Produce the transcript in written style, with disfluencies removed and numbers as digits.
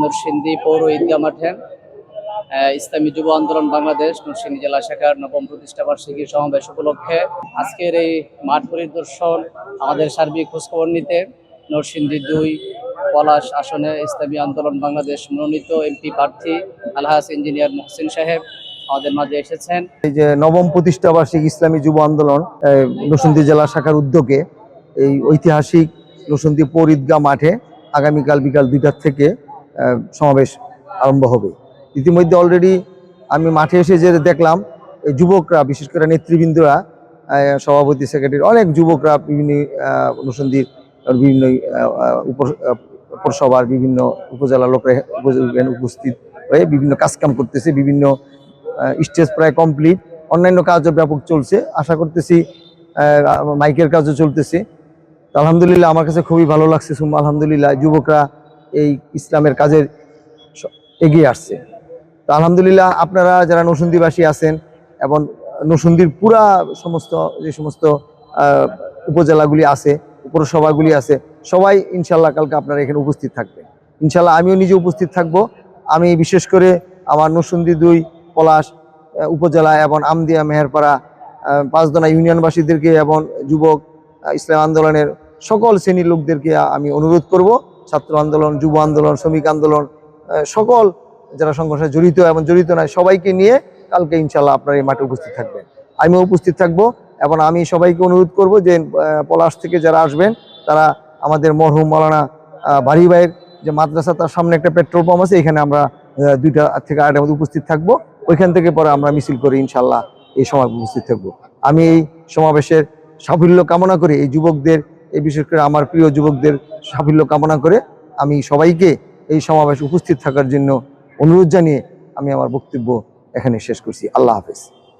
নরসিংদী পৌর ঈদগাহ মাঠে ইসলামী যুব আন্দোলন বাংলাদেশ নরসিংদী জেলা শাখার নবম প্রতিষ্ঠা বার্ষিকী সমাবেশ উপলক্ষে আজকের এই মাঠ পরিদর্শন আমাদের সার্বিক খোঁজখবর নিতে নরসিংদী ২ পলাশ আসনে ইসলামী আন্দোলন বাংলাদেশ মনোনীত এমপি প্রার্থী আলহাজ ইঞ্জিনিয়ার মহসিন সাহেব আমাদের মাঝে এসেছেন। এই যে নবম প্রতিষ্ঠা বার্ষিক ইসলামী যুব আন্দোলন নরসিংদী জেলা শাখার উদ্যোগে এই ঐতিহাসিক নরসিংদী পৌর ঈদগাহ মাঠে আগামীকাল বিকাল ২টার থেকে সমাবেশ আরম্ভ হবে। ইতিমধ্যে অলরেডি আমি মাঠে এসে যে দেখলাম এই যুবকরা, বিশেষ করে নেতৃবৃন্দরা, সভাপতি সেক্রেটারি, অনেক যুবকরা বিভিন্ন নরসিংদীর বিভিন্ন পৌরসভার বিভিন্ন উপজেলা লোকরা উপস্থিত হয়ে বিভিন্ন কাজকাম করতেছে। বিভিন্ন স্টেজ প্রায় কমপ্লিট, অন্যান্য কাজও ব্যাপক চলছে। আশা করতেছি মাইকের কাজও চলতেছে। আলহামদুলিল্লাহ, আমার কাছে খুবই ভালো লাগছে। আলহামদুলিল্লাহ, যুবকরা এই ইসলামের কাজের এগিয়ে আসছে। তো আলহামদুলিল্লাহ, আপনারা যারা নরসিংদীবাসী আছেন এবং নরসিংদীর পুরা যে সমস্ত উপজেলাগুলি আছে, পৌরসভাগুলি আছে, সবাই ইনশাল্লাহ কালকে আপনারা এখানে উপস্থিত থাকবেন। ইনশাল্লাহ আমিও নিজে উপস্থিত থাকব। আমি বিশেষ করে আমার নরসিংদী ২ পলাশ উপজেলা এবং আমদিয়া মেহেরপাড়া পাঁচদনা ইউনিয়নবাসীদেরকে এবং যুবক ইসলাম আন্দোলনের সকল শ্রেণীর লোকদেরকে আমি অনুরোধ করব, ছাত্র আন্দোলন, যুব আন্দোলন, শ্রমিক আন্দোলন, সকল যারা সংগঠনে জড়িত এবং জড়িত নয়, সবাইকে নিয়ে কালকে ইনশাল্লাহ আপনারা এই মাঠে উপস্থিত থাকবেন। আমিও উপস্থিত থাকব এবং আমি সবাইকে অনুরোধ করব যে পলাশ থেকে যারা আসবেন তারা আমাদের মরহুম মাওলানা বাড়ি ভাইয়ের যে মাদ্রাসা, তার সামনে একটা পেট্রোল পাম্প আছে, এখানে আমরা ২টা থেকে ৮টার মধ্যে উপস্থিত থাকব। ওইখান থেকে পরে আমরা মিছিল করে ইনশাল্লাহ এই সময় উপস্থিত থাকব। আমি এই সমাবেশের সাফল্য কামনা করে, এই যুবকদের, এই বিশেষ করে আমার প্রিয় যুবকদের সাফল্য কামনা করে আমি সবাইকে এই সমাবেশ উপস্থিত থাকার জন্য অনুরোধ জানিয়ে আমি আমার বক্তব্য এখানে শেষ করছি। আল্লাহ হাফেজ।